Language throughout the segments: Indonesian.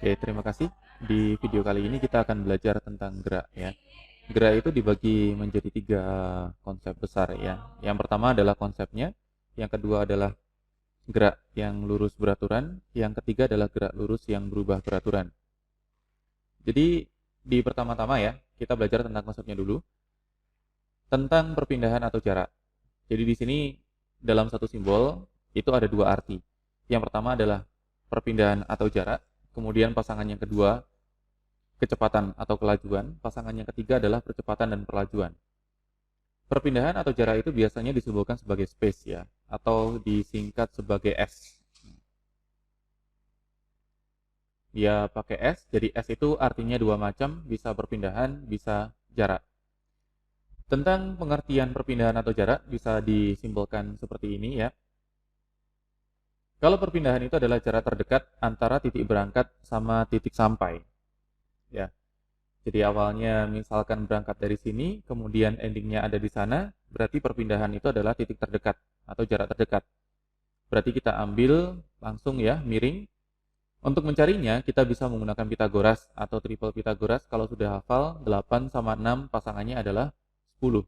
Oke, terima kasih. Di video kali ini kita akan belajar tentang gerak ya. Gerak itu dibagi menjadi tiga konsep besar ya. Yang pertama adalah konsepnya, yang kedua adalah gerak yang lurus beraturan, yang ketiga adalah gerak lurus yang berubah beraturan. Jadi di pertama-tama ya, kita belajar tentang konsepnya dulu, tentang perpindahan atau jarak. Jadi di sini dalam satu simbol itu ada dua arti. Yang pertama adalah perpindahan atau jarak. Kemudian pasangan yang kedua, kecepatan atau kelajuan. Pasangan yang ketiga adalah percepatan dan perlajuan. Perpindahan atau jarak itu biasanya disimbolkan sebagai space ya, atau disingkat sebagai S. Dia pakai S, jadi S itu artinya dua macam, bisa perpindahan, bisa jarak. Tentang pengertian perpindahan atau jarak bisa disimbolkan seperti ini ya. Kalau perpindahan itu adalah jarak terdekat antara titik berangkat sama titik sampai. Ya. Jadi awalnya misalkan berangkat dari sini, kemudian endingnya ada di sana, berarti perpindahan itu adalah titik terdekat atau jarak terdekat. Berarti kita ambil langsung ya, miring. Untuk mencarinya, kita bisa menggunakan Pitagoras atau triple Pitagoras. Kalau sudah hafal, 8 sama 6 pasangannya adalah 10.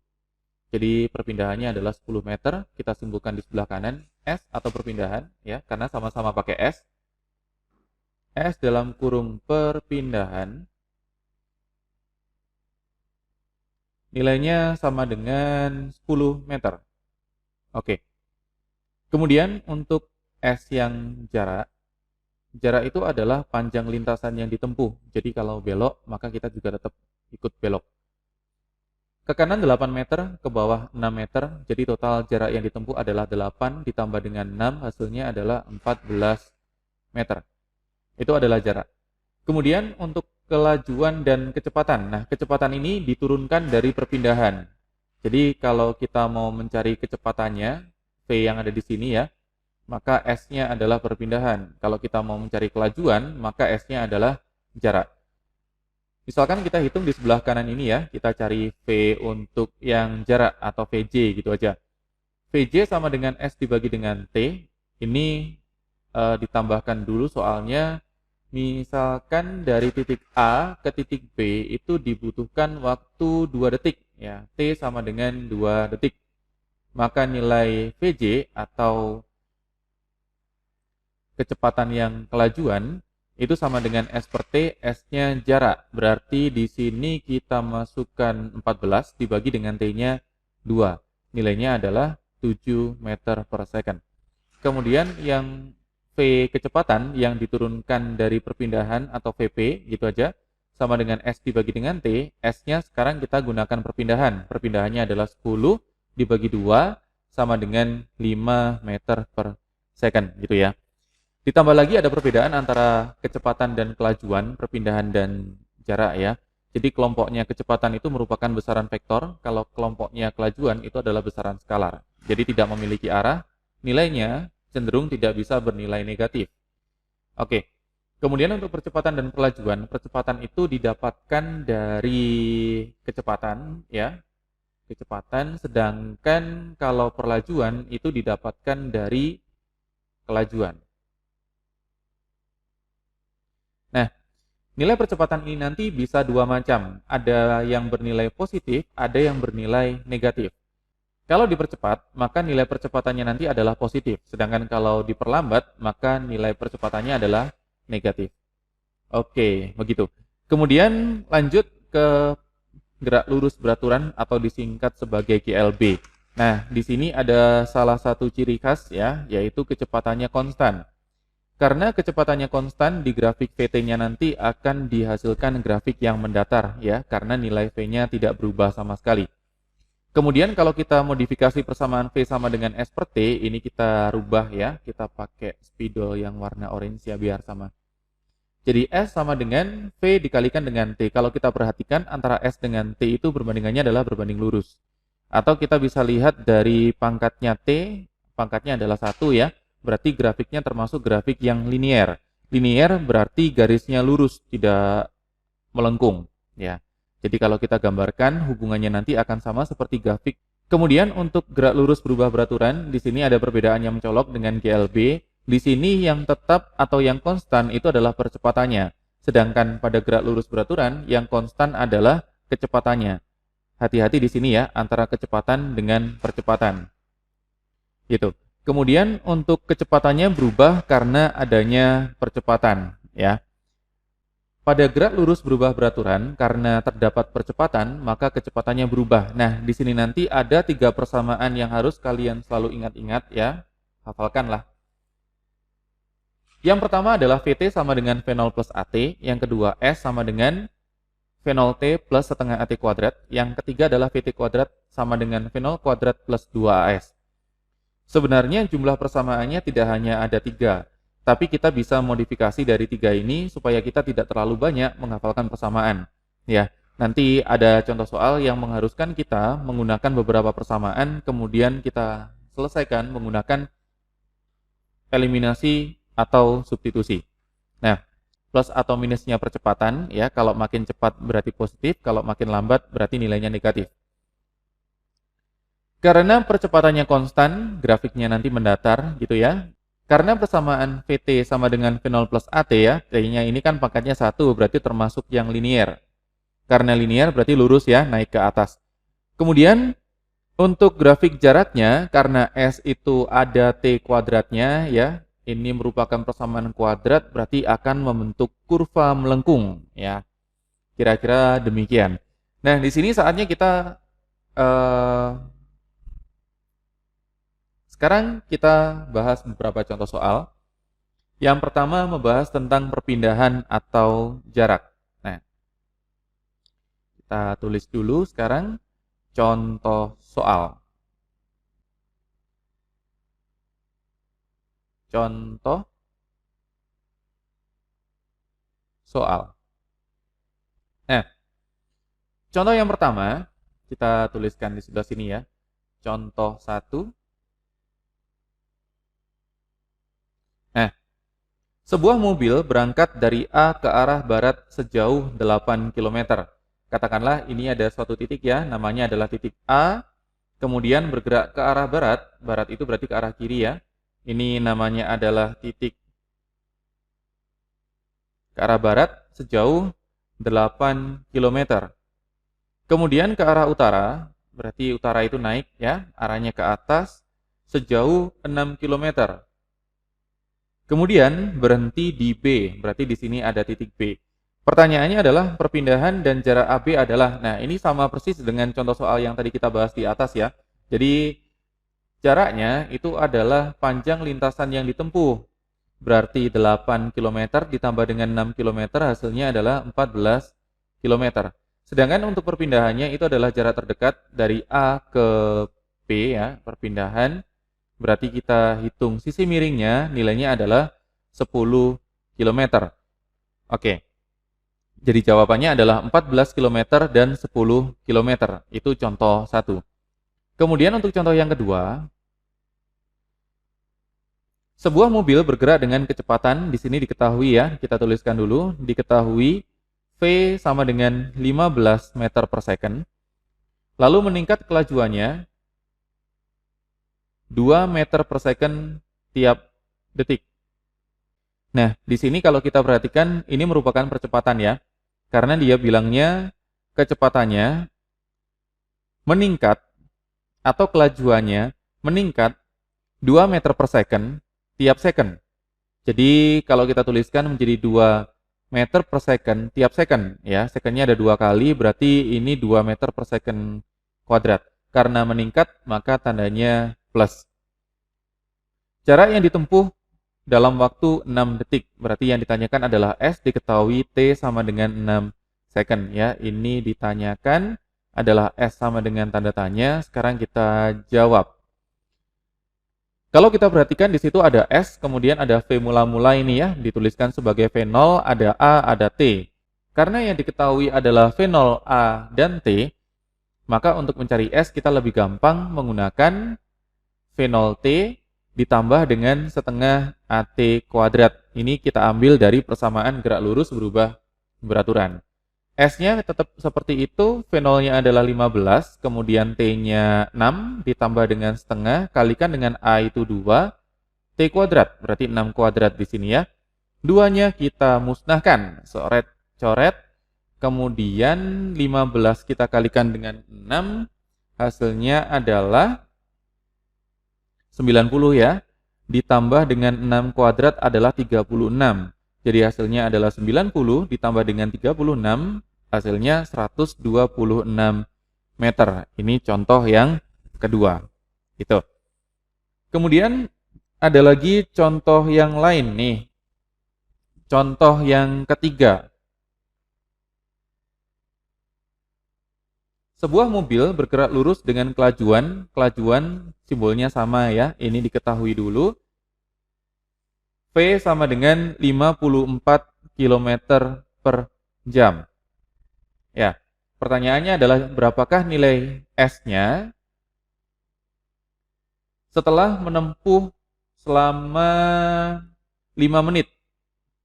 Jadi perpindahannya adalah 10 meter, kita simpulkan di sebelah kanan, S atau perpindahan, ya, karena sama-sama pakai S. S dalam kurung perpindahan, nilainya sama dengan 10 meter. Oke. Kemudian untuk S yang jarak itu adalah panjang lintasan yang ditempuh. Jadi kalau belok, maka kita juga tetap ikut belok. Ke kanan 8 meter, ke bawah 6 meter, jadi total jarak yang ditempuh adalah 8 ditambah dengan 6, hasilnya adalah 14 meter. Itu adalah jarak. Kemudian untuk kelajuan dan kecepatan. Nah, kecepatan ini diturunkan dari perpindahan. Jadi kalau kita mau mencari kecepatannya, V yang ada di sini ya, maka S-nya adalah perpindahan. Kalau kita mau mencari kelajuan, maka S-nya adalah jarak. Misalkan kita hitung di sebelah kanan ini ya, kita cari V untuk yang jarak atau VJ gitu aja. VJ sama dengan S dibagi dengan T, ini ditambahkan dulu soalnya misalkan dari titik A ke titik B itu dibutuhkan waktu 2 detik. Ya, T sama dengan 2 detik. Maka nilai VJ atau kecepatan yang kelajuan itu sama dengan S per T, S-nya jarak. Berarti di sini kita masukkan 14 dibagi dengan T-nya 2. Nilainya adalah 7 meter per second. Kemudian yang V kecepatan yang diturunkan dari perpindahan atau VP, gitu aja, sama dengan S dibagi dengan T. S-nya sekarang kita gunakan perpindahan. Perpindahannya adalah 10 dibagi 2 sama dengan 5 meter per second, gitu ya. Ditambah lagi ada perbedaan antara kecepatan dan kelajuan, perpindahan dan jarak ya. Jadi kelompoknya kecepatan itu merupakan besaran vektor, kalau kelompoknya kelajuan itu adalah besaran skalar. Jadi tidak memiliki arah, nilainya cenderung tidak bisa bernilai negatif. Oke, kemudian untuk percepatan dan percepatan itu didapatkan dari kecepatan ya. Kecepatan, sedangkan kalau perlajuan itu didapatkan dari kelajuan. Nah, nilai percepatan ini nanti bisa dua macam. Ada yang bernilai positif, ada yang bernilai negatif. Kalau dipercepat, maka nilai percepatannya nanti adalah positif. Sedangkan kalau diperlambat, maka nilai percepatannya adalah negatif. Oke, begitu. Kemudian lanjut ke gerak lurus beraturan atau disingkat sebagai GLB. Nah, di sini ada salah satu ciri khas ya, yaitu kecepatannya konstan. Karena kecepatannya konstan, di grafik VT-nya nanti akan dihasilkan grafik yang mendatar ya, karena nilai V-nya tidak berubah sama sekali. Kemudian kalau kita modifikasi persamaan V sama dengan S per T, ini kita rubah ya, kita pakai spidol yang warna orange ya biar sama. Jadi S sama dengan V dikalikan dengan T. Kalau kita perhatikan antara S dengan T itu perbandingannya adalah berbanding lurus. Atau kita bisa lihat dari pangkatnya T, pangkatnya adalah 1 ya. Berarti grafiknya termasuk grafik yang linier. Linier berarti garisnya lurus, tidak melengkung. Ya. Jadi kalau kita gambarkan, hubungannya nanti akan sama seperti grafik. Kemudian untuk gerak lurus berubah beraturan, di sini ada perbedaan yang mencolok dengan GLB. Di sini yang tetap atau yang konstan itu adalah percepatannya. Sedangkan pada gerak lurus beraturan yang konstan adalah kecepatannya. Hati-hati di sini ya, antara kecepatan dengan percepatan. Gitu. Kemudian untuk kecepatannya berubah karena adanya percepatan, ya. Pada gerak lurus berubah beraturan karena terdapat percepatan, maka kecepatannya berubah. Nah, di sini nanti ada 3 persamaan yang harus kalian selalu ingat-ingat ya. Hafalkanlah. Yang pertama adalah VT sama dengan V0 plus AT, yang kedua S sama dengan V0T plus setengah AT kuadrat, yang ketiga adalah VT kuadrat sama dengan V0 kuadrat plus 2AS. Sebenarnya jumlah persamaannya tidak hanya ada 3, tapi kita bisa modifikasi dari 3 ini supaya kita tidak terlalu banyak menghafalkan persamaan. Ya, nanti ada contoh soal yang mengharuskan kita menggunakan beberapa persamaan, kemudian kita selesaikan menggunakan eliminasi atau substitusi. Nah, plus atau minusnya percepatan, ya, kalau makin cepat berarti positif, kalau makin lambat berarti nilainya negatif. Karena percepatannya konstan, grafiknya nanti mendatar gitu ya. Karena persamaan VT sama dengan V0 plus AT ya, T-nya ini kan pangkatnya 1, berarti termasuk yang linier. Karena linier berarti lurus ya, naik ke atas. Kemudian untuk grafik jaraknya, karena S itu ada T kuadratnya ya, ini merupakan persamaan kuadrat, berarti akan membentuk kurva melengkung ya. Kira-kira demikian. Nah, di sini saatnya kita sekarang kita bahas beberapa contoh soal. Yang pertama membahas tentang perpindahan atau jarak. Nah, kita tulis dulu sekarang contoh soal. Contoh soal. Nah, contoh yang pertama kita tuliskan di sebelah sini ya. Contoh 1. Nah, sebuah mobil berangkat dari A ke arah barat sejauh 8 km. Katakanlah ini ada suatu titik ya, namanya adalah titik A, kemudian bergerak ke arah barat, barat itu berarti ke arah kiri ya. Ini namanya adalah titik ke arah barat sejauh 8 km. Kemudian ke arah utara, berarti utara itu naik ya, arahnya ke atas sejauh 6 km. Kemudian berhenti di B, berarti di sini ada titik B. Pertanyaannya adalah perpindahan dan jarak AB adalah, nah ini sama persis dengan contoh soal yang tadi kita bahas di atas ya. Jadi jaraknya itu adalah panjang lintasan yang ditempuh. Berarti 8 km ditambah dengan 6 km hasilnya adalah 14 km. Sedangkan untuk perpindahannya itu adalah jarak terdekat dari A ke B ya, perpindahan. Berarti kita hitung sisi miringnya, nilainya adalah 10 km. Oke. Jadi jawabannya adalah 14 km dan 10 km. Itu contoh 1. Kemudian untuk contoh yang kedua, sebuah mobil bergerak dengan kecepatan, di sini diketahui ya, kita tuliskan dulu, diketahui V sama dengan 15 meter per second, lalu meningkat kelajuannya 2 meter per second tiap detik. Nah, di sini kalau kita perhatikan, ini merupakan percepatan ya, karena dia bilangnya kecepatannya meningkat atau kelajuannya meningkat 2 meter per second tiap second. Jadi kalau kita tuliskan menjadi 2 meter per second tiap second ya, secondnya ada 2 kali, berarti ini 2 meter per second kuadrat. Karena meningkat maka tandanya plus. Jarak yang ditempuh dalam waktu 6 detik, berarti yang ditanyakan adalah S, diketahui T sama dengan 6 second ya. Ini ditanyakan adalah S sama dengan tanda tanya, sekarang kita jawab. Kalau kita perhatikan di situ ada S, kemudian ada V mula-mula ini ya, dituliskan sebagai V0, ada A, ada T. Karena yang diketahui adalah V0, A, dan T, maka untuk mencari S kita lebih gampang menggunakan V0T ditambah dengan setengah AT kuadrat. Ini kita ambil dari persamaan gerak lurus berubah beraturan. S-nya tetap seperti itu, V0-nya adalah 15, kemudian T-nya 6, ditambah dengan setengah, kalikan dengan A itu 2, T kuadrat, berarti 6 kuadrat di sini ya. 2-nya kita musnahkan, coret, kemudian 15 kita kalikan dengan 6, hasilnya adalah 90 ya, ditambah dengan 6 kuadrat adalah 36. Jadi hasilnya adalah 90 ditambah dengan 36, hasilnya 126 meter. Ini contoh yang kedua. Gitu. Kemudian ada lagi contoh yang lain nih. Contoh yang ketiga. Sebuah mobil bergerak lurus dengan kelajuan simbolnya sama ya, ini diketahui dulu. V sama dengan 54 km per jam. Ya, pertanyaannya adalah berapakah nilai S-nya setelah menempuh selama 5 menit.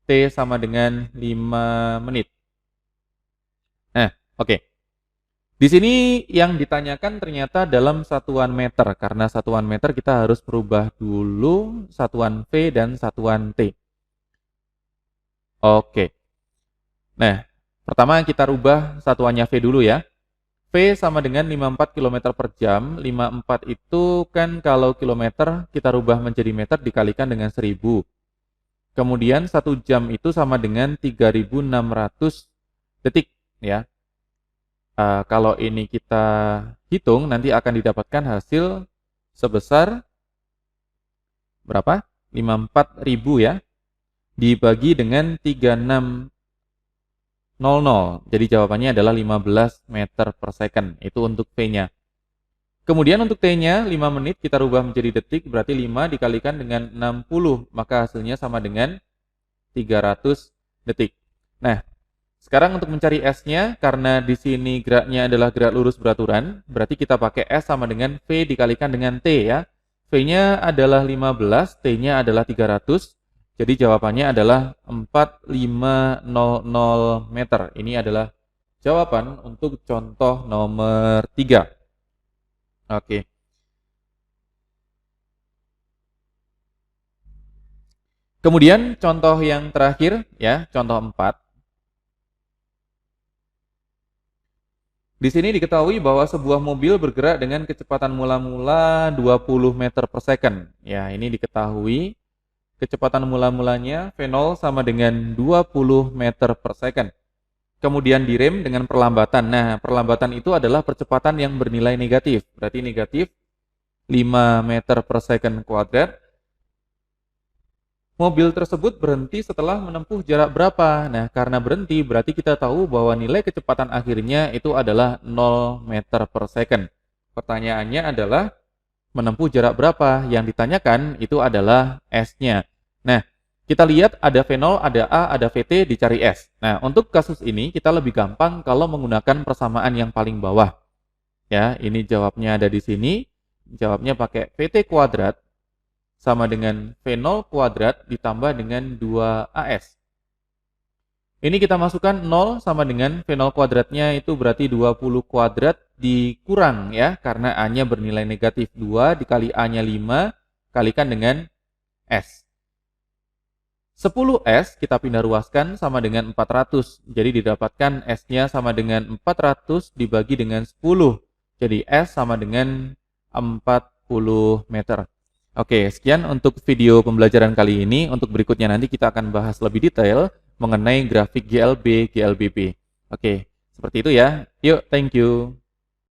T sama dengan 5 menit. Nah, oke. Di sini yang ditanyakan ternyata dalam satuan meter, karena satuan meter kita harus berubah dulu satuan V dan satuan T. Oke. Nah, pertama kita rubah satuannya V dulu ya. V sama dengan 54 km per jam. 54 itu kan kalau kilometer kita rubah menjadi meter dikalikan dengan 1000. Kemudian 1 jam itu sama dengan 3600 detik ya. Kalau ini kita hitung nanti akan didapatkan hasil sebesar berapa? 54.000 ya. Dibagi dengan 3600. Jadi jawabannya adalah 15 meter per second. Itu untuk V-nya. Kemudian untuk T-nya 5 menit kita rubah menjadi detik, berarti 5 dikalikan dengan 60, maka hasilnya sama dengan 300 detik. Nah, sekarang untuk mencari S-nya, karena di sini geraknya adalah gerak lurus beraturan, berarti kita pakai S sama dengan V dikalikan dengan T ya. V-nya adalah 15, T-nya adalah 300, jadi jawabannya adalah 4500 meter. Ini adalah jawaban untuk contoh nomor 3. Oke. Kemudian contoh yang terakhir ya, contoh 4. Di sini diketahui bahwa sebuah mobil bergerak dengan kecepatan mula-mula 20 meter per second. Ya, ini diketahui kecepatan mula-mulanya V0 sama dengan 20 meter per second. Kemudian direm dengan perlambatan. Nah, perlambatan itu adalah percepatan yang bernilai negatif. Berarti negatif 5 meter per second kuadrat. Mobil tersebut berhenti setelah menempuh jarak berapa? Nah, karena berhenti berarti kita tahu bahwa nilai kecepatan akhirnya itu adalah 0 meter per second. Pertanyaannya adalah menempuh jarak berapa? Yang ditanyakan itu adalah S-nya. Nah, kita lihat ada V0, ada A, ada VT, dicari S. Nah, untuk kasus ini kita lebih gampang kalau menggunakan persamaan yang paling bawah. Ya, ini jawabnya ada di sini. Jawabnya pakai VT kuadrat sama dengan V0 kuadrat ditambah dengan 2AS. Ini kita masukkan 0 sama dengan V0 kuadratnya itu berarti 20 kuadrat dikurang ya, karena A-nya bernilai negatif 2 dikali A-nya 5 kalikan dengan S. 10S kita pindah ruaskan sama dengan 400. Jadi didapatkan S-nya sama dengan 400 dibagi dengan 10. Jadi S sama dengan 40 meter. Oke, sekian untuk video pembelajaran kali ini. Untuk berikutnya nanti kita akan bahas lebih detail mengenai grafik GLB, GLBB. Oke, seperti itu ya. Yuk, thank you.